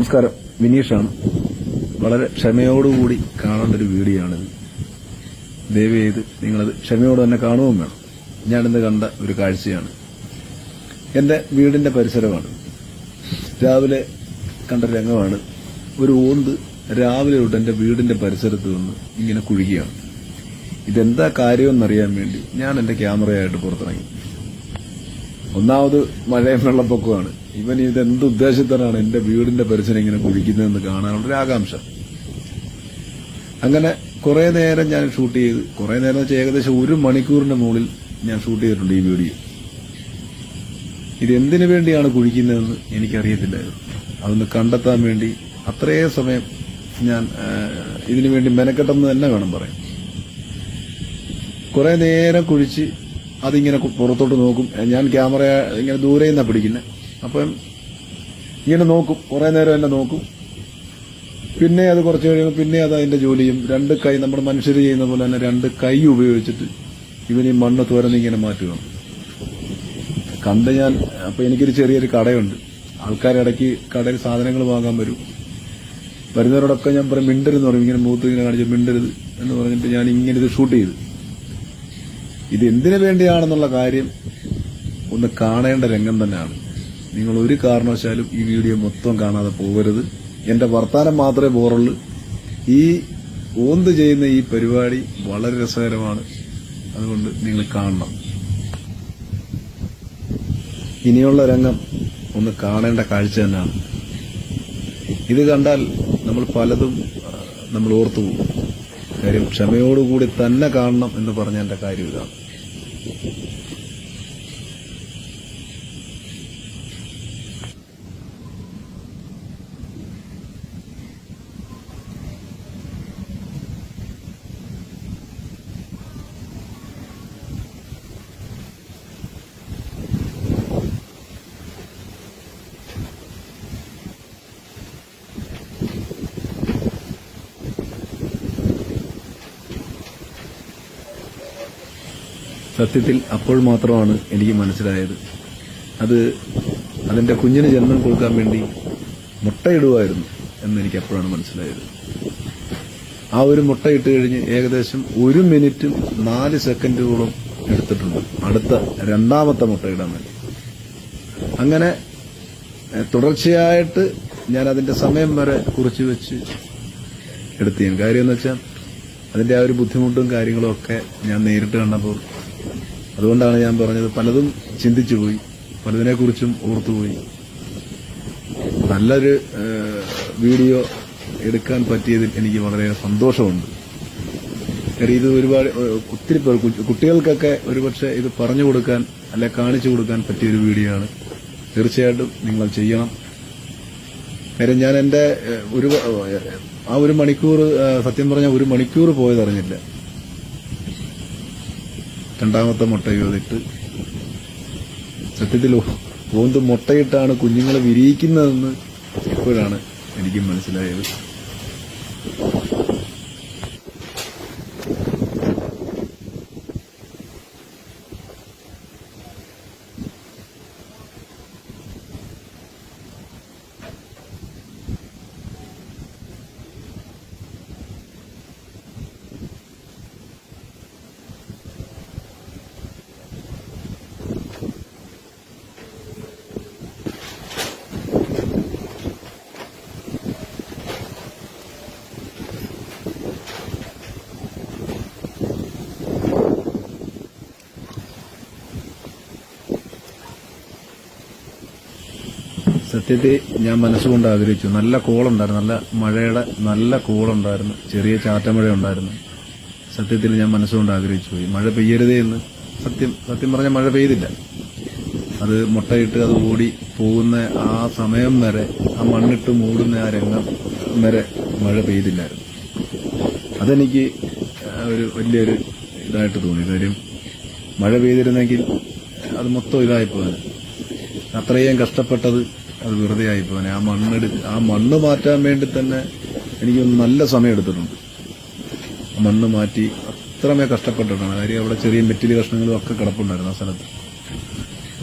നമസ്കാരം, വിനീഷാണ്. വളരെ ക്ഷമയോടുകൂടി കാണേണ്ട ഒരു വീഡിയോ ആണിത്. ദയവ് ചെയ്ത് നിങ്ങളത് ക്ഷമയോടെ തന്നെ കാണുകയും വേണം. ഞാനിന്ന് കണ്ട ഒരു കാഴ്ചയാണ്. എന്റെ വീടിന്റെ പരിസരമാണ്. രാവിലെ കണ്ട രംഗമാണ്. ഒരു ഓന്ത് രാവിലെ തൊട്ട് എന്റെ വീടിന്റെ പരിസരത്ത് നിന്ന് ഇങ്ങനെ കുഴിക്കുകയാണ്. ഇതെന്താ കാര്യമെന്നറിയാൻ വേണ്ടി ഞാൻ എന്റെ ക്യാമറയായിട്ട് പുറത്തിറങ്ങി. ഒന്നാമത് മഴയും വെള്ളപ്പൊക്കമാണ്. ഇവൻ ഇതെന്ത് ഉദ്ദേശത്തിനാണ് എന്റെ വീടിന്റെ പരിസരം ഇങ്ങനെ കുഴിക്കുന്നതെന്ന് കാണാനുള്ളൊരു ആകാംക്ഷ. അങ്ങനെ കുറെ നേരം ഞാൻ ഷൂട്ട് ചെയ്ത്, കുറെ നേരം വെച്ചാൽ ഏകദേശം 1 മണിക്കൂറിന്റെ മുകളിൽ ഞാൻ ഷൂട്ട് ചെയ്തിട്ടുണ്ട് ഈ വീഡിയോ. ഇതെന്തിനു വേണ്ടിയാണ് കുഴിക്കുന്നതെന്ന് എനിക്കറിയത്തില്ലായിരുന്നു. അതൊന്ന് കണ്ടെത്താൻ വേണ്ടി അത്രയും സമയം ഞാൻ ഇതിനു വേണ്ടി മെനക്കെട്ടെന്ന് തന്നെ വേണം പറയാൻ. കുറെ നേരം കുഴിച്ച് അതിങ്ങനെ പുറത്തോട്ട് നോക്കും. ഞാൻ ക്യാമറ ഇങ്ങനെ ദൂരെ നിന്നാണ് പിടിക്കുന്നത്. അപ്പം ഇങ്ങനെ നോക്കും, കുറെ നേരം എന്നെ നോക്കും. പിന്നെ അത് കുറച്ച് കഴിയുമ്പോൾ പിന്നെ അത് അതിന്റെ ജോലിയും 2 കൈ, നമ്മുടെ മനുഷ്യർ ചെയ്യുന്ന പോലെ തന്നെ 2 കൈ ഉപയോഗിച്ചിട്ട് ഇവൻ ഈ മണ്ണ് തുരന്നിങ്ങനെ മാറ്റുകയാണ്. കണ്ട് ഞാൻ, അപ്പൊ എനിക്കൊരു ചെറിയൊരു കടയുണ്ട്. ആൾക്കാരിടയ്ക്ക് കടയിൽ സാധനങ്ങൾ വാങ്ങാൻ വരും. വരുന്നവരോടൊക്കെ ഞാൻ പറയും മിണ്ടരുതെന്ന് പറയും. ഇങ്ങനെ മൂത്ത് ഇങ്ങനെ കാണിച്ച് മിണ്ടരുത് എന്ന് പറഞ്ഞിട്ട് ഞാൻ ഇങ്ങനെ ഇത് ഷൂട്ട് ചെയ്തു. ഇത് എന്തിനു വേണ്ടിയാണെന്നുള്ള കാര്യം ഒന്ന് കാണേണ്ട രംഗം തന്നെയാണ്. നിങ്ങൾ ഒരു കാരണവശാലും ഈ വീഡിയോ മൊത്തം കാണാതെ പോകരുത്. എന്റെ വർത്താനം മാത്രമേ ബോറുള്ളൂ. ഈ ഓന്ത് ചെയ്യുന്ന ഈ പരിപാടി വളരെ രസകരമാണ്. അതുകൊണ്ട് നിങ്ങൾ കാണണം. ഇനിയുള്ള രംഗം ഒന്ന് കാണേണ്ട കാഴ്ച തന്നെയാണ്. ഇത് കണ്ടാൽ നമ്മൾ പലതും നമ്മൾ ഓർത്തുപോകും. കാര്യം ക്ഷമയോടുകൂടി തന്നെ കാണണം എന്ന് പറഞ്ഞ എന്റെ കാര്യം ഇതാണ്. സത്യത്തിൽ അപ്പോൾ മാത്രമാണ് എനിക്ക് മനസ്സിലായത്, അതിന്റെ കുഞ്ഞിന് ജന്മം കൊടുക്കാൻ വേണ്ടി മുട്ടയിടുമായിരുന്നു എന്നെനിക്ക് അപ്പോഴാണ് മനസ്സിലായത്. ആ ഒരു മുട്ടയിട്ട് കഴിഞ്ഞ് ഏകദേശം 1 മിനിറ്റും 4 സെക്കൻഡുകളും എടുത്തിട്ടുണ്ട് അടുത്ത 2ാമത്തെ മുട്ടയിടാൻ വേണ്ടി. അങ്ങനെ തുടർച്ചയായിട്ട് ഞാൻ അതിന്റെ സമയം വരെ കുറിച്ച് വെച്ച് എടുത്തേൻ. കാര്യം എന്ന് വെച്ചാൽ അതിന്റെ ആ ഒരു ബുദ്ധിമുട്ടും കാര്യങ്ങളും ഒക്കെ ഞാൻ നേരിട്ട് കണ്ടപ്പോൾ, അതുകൊണ്ടാണ് ഞാൻ പറഞ്ഞത്, പലതും ചിന്തിച്ചുപോയി, പലതിനെക്കുറിച്ചും ഓർത്തുപോയി. നല്ലൊരു വീഡിയോ എടുക്കാൻ പറ്റിയതിൽ എനിക്ക് വളരെ സന്തോഷമുണ്ട്. കാര്യം ഇത് ഒരുപാട് ഒത്തിരി പേർ, കുട്ടികൾക്കൊക്കെ ഒരുപക്ഷെ ഇത് പറഞ്ഞു കൊടുക്കാൻ അല്ലെ കാണിച്ചു കൊടുക്കാൻ പറ്റിയൊരു വീഡിയോ ആണ്. തീർച്ചയായിട്ടും നിങ്ങൾ ചെയ്യണം. കാര്യം ഞാൻ എന്റെ ആ 1 മണിക്കൂർ, സത്യം പറഞ്ഞാൽ 1 മണിക്കൂർ പോയതറിഞ്ഞില്ല. 2ാമത്തെ മുട്ട ചെയ്തിട്ട് സത്യത്തിൽ ഓന്ത് മുട്ടയിട്ടാണ് കുഞ്ഞുങ്ങളെ വിരിയിക്കുന്നതെന്ന് ഇപ്പോഴാണ് എനിക്ക് മനസ്സിലായത്. സത്യത്തിൽ ഞാൻ മനസ്സുകൊണ്ട് ആഗ്രഹിച്ചു. നല്ല കോളുണ്ടായിരുന്നു, നല്ല മഴയുടെ നല്ല കോളുണ്ടായിരുന്നു, ചെറിയ ചാറ്റമഴ ഉണ്ടായിരുന്നു. സത്യത്തിൽ ഞാൻ മനസ്സുകൊണ്ട് ആഗ്രഹിച്ചു പോയി മഴ പെയ്യരുതേ എന്ന്. സത്യം പറഞ്ഞാൽ മഴ പെയ്തില്ല. അത് മുട്ടയിട്ട് അത് ഓടി പോകുന്ന ആ സമയം വരെ, ആ മണ്ണിട്ട് മൂടുന്ന ആ രംഗം വരെ മഴ പെയ്തില്ലായിരുന്നു. അതെനിക്ക് ഒരു വലിയൊരു ഇതായിട്ട് തോന്നി. കാര്യം മഴ പെയ്തിരുന്നെങ്കിൽ അത് മൊത്തം ഇതായിപ്പോവാൻ, അത്രയും കഷ്ടപ്പെട്ടത് അത് വെറുതെ ആയിപ്പോവാൻ. ആ മണ്ണ് മാറ്റാൻ വേണ്ടി തന്നെ എനിക്ക് നല്ല സമയം എടുത്തിട്ടുണ്ട്. മണ്ണ് മാറ്റി അത്രമേ കഷ്ടപ്പെട്ടിട്ടാണ്. കാര്യം അവിടെ ചെറിയ മെറ്റൽ കഷ്ണങ്ങളും ഒക്കെ കിടപ്പുണ്ടായിരുന്നു ആ സ്ഥലത്ത്.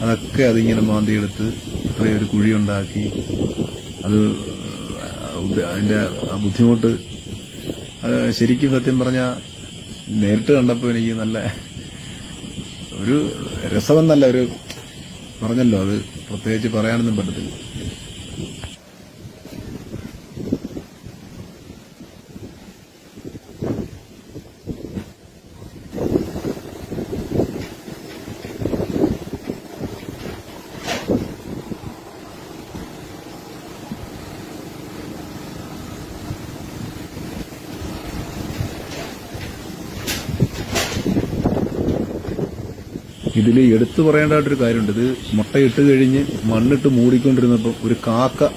അതൊക്കെ അതിങ്ങനെ മാന്തിയെടുത്ത് അത്രയും ഒരു കുഴിയുണ്ടാക്കി അത് അതിന്റെ ആ ബുദ്ധിമുട്ട് ശരിക്കും സത്യം പറഞ്ഞാൽ നേരിട്ട് കണ്ടപ്പോൾ എനിക്ക് നല്ല ഒരു രസമെന്നല്ല, ഒരു പറഞ്ഞല്ലോ, അത് പ്രത്യേകിച്ച് പറയാനൊന്നും പറ്റത്തില്ല. ഇതിൽ എടുത്തു പറയേണ്ടതായിട്ടൊരു കാര്യമുണ്ട്. ഇത് മുട്ടയിട്ട് കഴിഞ്ഞ് മണ്ണിട്ട് മൂടിക്കൊണ്ടിരുന്നപ്പോൾ ഒരു കാക്ക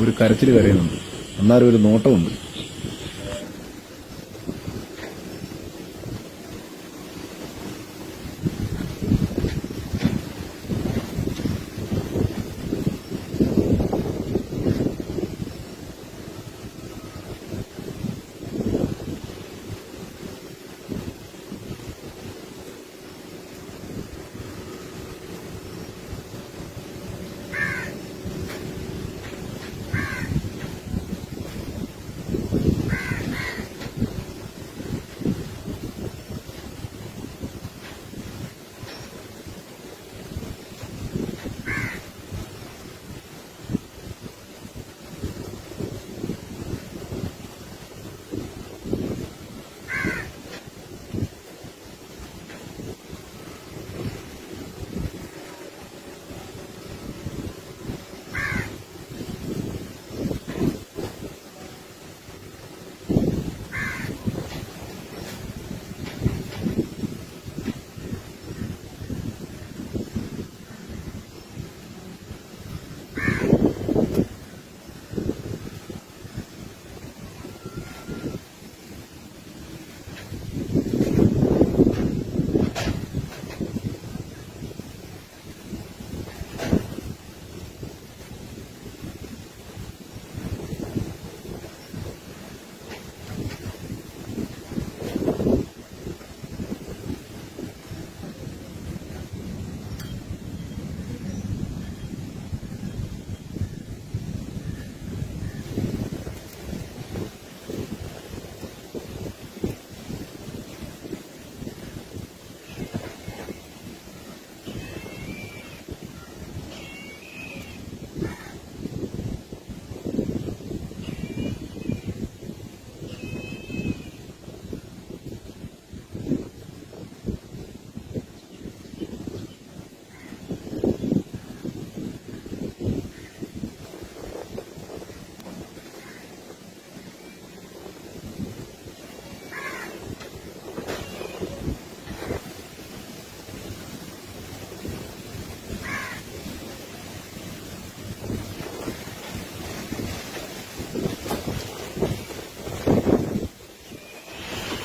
ഒരു കരച്ചിൽ കരയുന്നുണ്ട്. അന്നേരം ഒരു നോട്ടമുണ്ട്.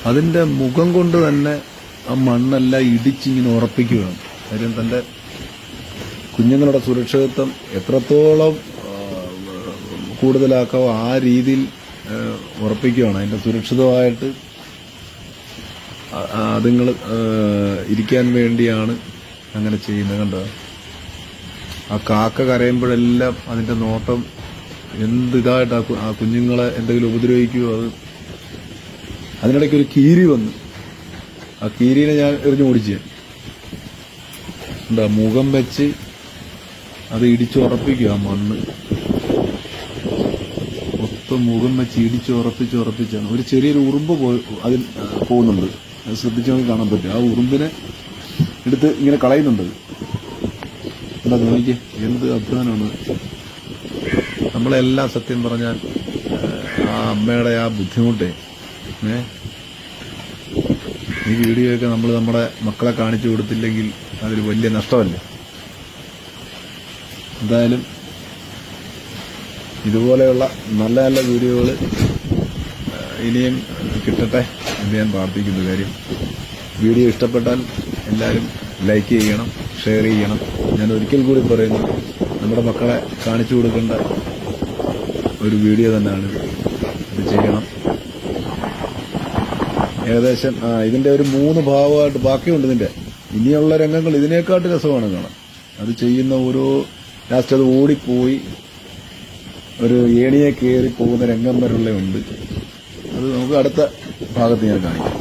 അതിന്റെ മുഖം കൊണ്ട് തന്നെ ആ മണ്ണെല്ലാം ഇടിച്ചിങ്ങനെ ഉറപ്പിക്കുകയാണ്. കാര്യം തന്റെ കുഞ്ഞുങ്ങളുടെ സുരക്ഷിതത്വം എത്രത്തോളം കൂടുതലാക്കാവോ ആ രീതിയിൽ ഉറപ്പിക്കുകയാണ്. അതിന്റെ സുരക്ഷിതമായിട്ട് അതുങ്ങൾ ഇരിക്കാൻ വേണ്ടിയാണ് അങ്ങനെ ചെയ്യുന്നത്. കണ്ടോ, ആ കാക്ക കരയുമ്പോഴെല്ലാം അതിന്റെ നോട്ടം എന്തിതായിട്ട് ആ കുഞ്ഞുങ്ങളെ എന്തെങ്കിലും ഉപദ്രവിക്കുമോ. അതിനിടയ്ക്ക് ഒരു കീരി വന്നു. ആ കീരിനെ ഞാൻ എറിഞ്ഞോടിച്ച് എന്താ മുഖം വെച്ച് അത് ഇടിച്ചുറപ്പിക്കുക. ആ മണ്ണ് മൊത്തം മുഖം വെച്ച് ഇടിച്ചുറപ്പിച്ചാണ്. ഒരു ചെറിയൊരു ഉറുമ്പ് അതിൽ പോകുന്നുണ്ട്. അത് ശ്രദ്ധിച്ചു നമുക്ക് കാണാൻ പറ്റും. ആ ഉറുമ്പിനെ എടുത്ത് ഇങ്ങനെ കളയുന്നുണ്ട്. എന്താ നോക്കിക്കേ, എന്ത് അധ്വാനമാണ്. നമ്മളെല്ലാം സത്യം പറഞ്ഞാൽ ആ അമ്മയുടെ ആ ബുദ്ധിമുട്ടേ ഈ വീഡിയോയൊക്കെ നമ്മൾ നമ്മുടെ മക്കളെ കാണിച്ചു കൊടുത്തില്ലെങ്കിൽ അതൊരു വലിയ നഷ്ടമല്ലേ. എന്തായാലും ഇതുപോലെയുള്ള നല്ല നല്ല വീഡിയോകൾ ഇനിയും കിട്ടട്ടെ എന്ന് ഞാൻ പ്രാർത്ഥിക്കുന്നു. കാര്യം വീഡിയോ ഇഷ്ടപ്പെട്ടാൽ എല്ലാവരും ലൈക്ക് ചെയ്യണം, ഷെയർ ചെയ്യണം. ഞാൻ ഒരിക്കൽ കൂടി പറയുന്നു, നമ്മുടെ മക്കളെ കാണിച്ചു കൊടുക്കേണ്ട ഒരു വീഡിയോ തന്നെയാണ്. ഇത് ചെയ്യണം. ഏകദേശം ഇതിന്റെ ഒരു 3 ഭാഗമായിട്ട് ബാക്കിയുണ്ട്. ഇതിന്റെ ഇനിയുള്ള രംഗങ്ങൾ ഇതിനേക്കാട്ട് രസമാണ് കാണാൻ. അത് ചെയ്യുന്ന ഓരോ ലാസ്റ്റ് അത് ഓടിപ്പോയി ഒരു ഏണിയെ കയറി പോകുന്ന രംഗം വരെയുള്ള ഉണ്ട്. അത് നമുക്ക് അടുത്ത ഭാഗത്ത് ഞാൻ കാണിക്കാം.